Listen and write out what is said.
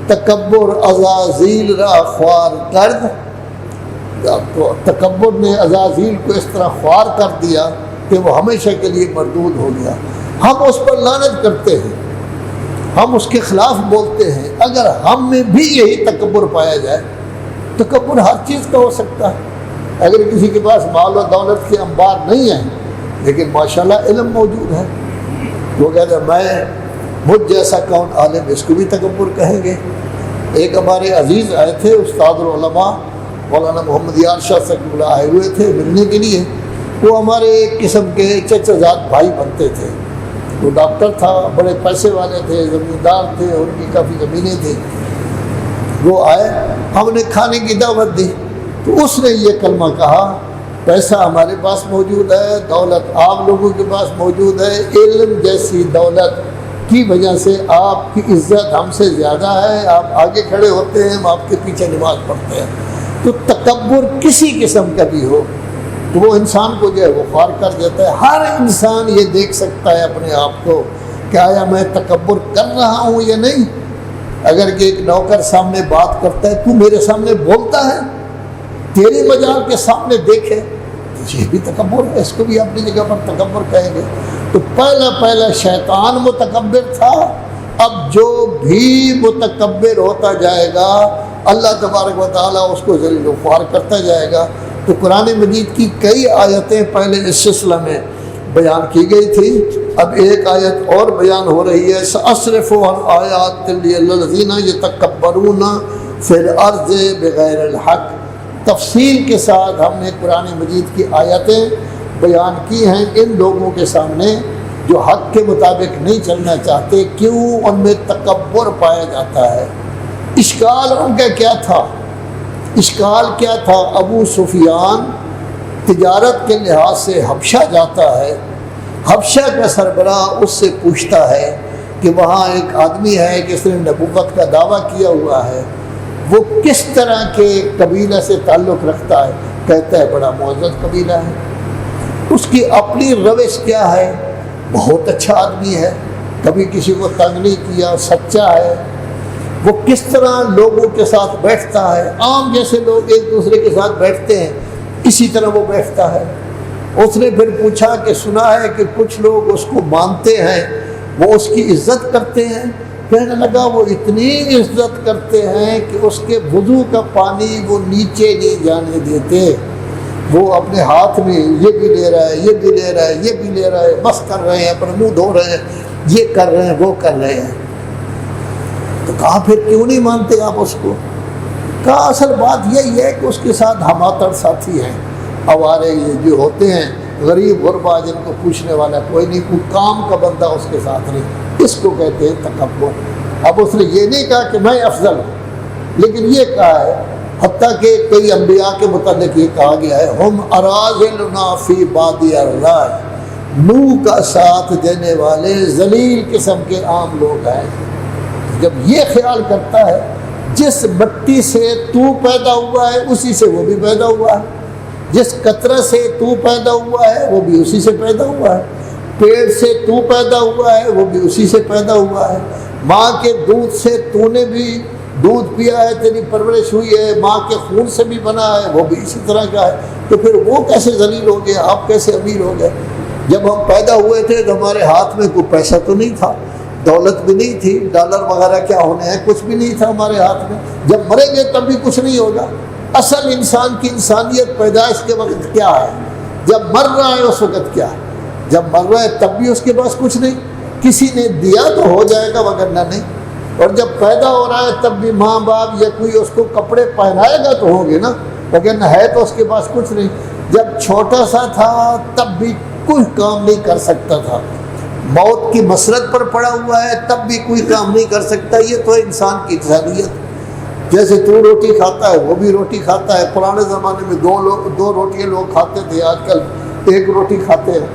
تکبر عزازیل را خوار کرد، تو تکبر نے عزازیل کو اس طرح خوار کر دیا کہ وہ ہمیشہ کے لیے مردود ہو گیا۔ ہم اس پر لعنت کرتے ہیں، ہم اس کے خلاف بولتے ہیں۔ اگر ہم میں بھی یہی تکبر پایا جائے، تکبر ہر چیز کا ہو سکتا ہے۔ اگر کسی کے پاس مال و دولت کے انبار نہیں ہیں لیکن ماشاءاللہ علم موجود ہے، وہ کہتا ہے میں مجھ جیسا کون عالم، اس کو بھی تکبر کہیں گے۔ ایک ہمارے عزیز آئے تھے، استاد العلماء مولانا محمد یار شاہ صاحب اللہ آئے ہوئے تھے ملنے کے لیے۔ وہ ہمارے ایک قسم کے چچا زاد بھائی بنتے تھے۔ وہ ڈاکٹر تھا، بڑے پیسے والے تھے، زمیندار تھے، ان کی کافی زمینیں تھیں۔ وہ آئے، ہم نے کھانے کی دعوت دی تو اس نے یہ کلمہ کہا، پیسہ ہمارے پاس موجود ہے، دولت عام لوگوں کے پاس موجود ہے، علم جیسی دولت کی وجہ سے آپ کی عزت ہم سے زیادہ ہے، آپ آگے کھڑے ہوتے ہیں، ہم آپ کے پیچھے نماز پڑھتے ہیں۔ تو تکبر کسی قسم کا بھی ہو تو وہ انسان کو جو ہے وہ خوار کر دیتا ہے۔ ہر انسان یہ دیکھ سکتا ہے اپنے آپ کو کہ آیا میں تکبر کر رہا ہوں یا نہیں۔ اگر کہ ایک نوکر سامنے بات کرتا ہے، تو میرے سامنے بولتا ہے، تیری مجال کے سامنے دیکھے، تو یہ بھی تکبر ہے، اس کو بھی اپنی جگہ پر تکبر کہیں گے۔ تو پہلا شیطان متکبر تھا، اب جو بھی متکبر ہوتا جائے گا اللہ تبارک و تعالیٰ اس کو ذلیل و خوار کرتا جائے گا۔ تو قرآن مجید کی کئی آیتیں پہلے اس سلسلہ میں بیان کی گئی تھی، اب ایک آیت اور بیان ہو رہی ہے، سأصرف عن آیات للذین یتکبرون فی الارض بغیر الحق۔ تفصیل کے ساتھ ہم نے قرآن مجید کی آیتیں بیان کی ہیں ان لوگوں کے سامنے جو حق کے مطابق نہیں چلنا چاہتے، کیوں ان میں تکبر پایا جاتا ہے۔ اشکال ان کا کیا تھا؟ اشکال کیا تھا؟ ابو سفیان تجارت کے لحاظ سے حبشہ جاتا ہے، حبشہ کا سربراہ اس سے پوچھتا ہے کہ وہاں ایک آدمی ہے کہ اس نے نبوت کا دعویٰ کیا ہوا ہے، وہ کس طرح کے قبیلہ سے تعلق رکھتا ہے؟ کہتا ہے بڑا معزز قبیلہ ہے، اس کی اپنی روش کیا ہے، بہت اچھا آدمی ہے، کبھی کسی کو تنگ نہیں کیا، سچا ہے، وہ کس طرح لوگوں کے ساتھ بیٹھتا ہے، عام جیسے لوگ ایک دوسرے کے ساتھ بیٹھتے ہیں اسی طرح وہ بیٹھتا ہے۔ اس نے پھر پوچھا کہ سنا ہے کہ کچھ لوگ اس کو مانتے ہیں، وہ اس کی عزت کرتے ہیں۔ کہنے لگا وہ اتنی عزت کرتے ہیں کہ اس کے وضو کا پانی وہ نیچے نہیں جانے دیتے، وہ اپنے ہاتھ میں یہ بھی لے رہا ہے، یہ بھی لے رہا ہے، یہ بھی لے رہا ہے، بس کر رہے ہیں، اپنا منہ دھو رہے ہیں، یہ کر رہے ہیں، وہ کر رہے ہیں۔ تو کہا پھر کیوں نہیں مانتے آپ اس کو؟ کہا اصل بات یہی ہے کہ اس کے ساتھ ہماتڑ ساتھی ہیں، آوارے یہ جو ہوتے ہیں، غریب غربا جن کو پوچھنے والا کوئی نہیں، کوئی کام کا بندہ اس کے ساتھ نہیں، اس کو کہتے ہیں تکبر۔ اب اس نے یہ نہیں کہا کہ میں افضل ہوں، لیکن یہ کہا ہے، حتیٰ کہ کئی انبیاء کے متعلق یہ کہا گیا ہے، ہم اراذلنا فی بادی الرائے، منہ کا ساتھ دینے والے ذلیل قسم کے عام لوگ ہیں۔ جب یہ خیال کرتا ہے جس مٹی سے تو پیدا ہوا ہے اسی سے وہ بھی پیدا ہوا ہے، جس قطرہ سے تو پیدا ہوا ہے وہ بھی اسی سے پیدا ہوا ہے، پیڑ سے تو پیدا ہوا ہے وہ بھی اسی سے پیدا ہوا ہے، ماں کے دودھ سے تو نے بھی دودھ پیا ہے، تیری پرورش ہوئی ہے، ماں کے خون سے بھی بنا ہے، وہ بھی اسی طرح کا ہے۔ تو پھر وہ کیسے ذلیل ہو گئے، آپ کیسے امیر ہو گئے؟ جب ہم پیدا ہوئے تھے تو ہمارے ہاتھ میں کوئی پیسہ تو نہیں تھا، دولت بھی نہیں تھی، ڈالر وغیرہ کیا ہونے ہیں، کچھ بھی نہیں تھا ہمارے ہاتھ میں۔ جب مریں گے تب بھی کچھ نہیں ہوگا۔ اصل انسان کی انسانیت پیدائش کے وقت کیا ہے، جب مر رہا ہے اس وقت کیا ہے؟ جب مر رہا ہے تب بھی اس کے پاس کچھ نہیں، کسی نے دیا تو ہو جائے گا وگرنہ نہیں، اور جب پیدا ہو رہا ہے تب بھی ماں باپ یا کوئی اس کو کپڑے پہنائے گا تو ہوں گے نا، وگرنہ ہے تو اس کے پاس کچھ نہیں۔ جب چھوٹا سا تھا تب بھی کوئی کام نہیں کر سکتا تھا، موت کی مسرت پر پڑا ہوا ہے تب بھی کوئی کام نہیں کر سکتا۔ یہ تو انسان کی انسانیت۔ جیسے تو روٹی کھاتا ہے وہ بھی روٹی کھاتا ہے، پرانے زمانے میں دو روٹیاں لوگ کھاتے تھے، آج کل ایک روٹی کھاتے ہیں۔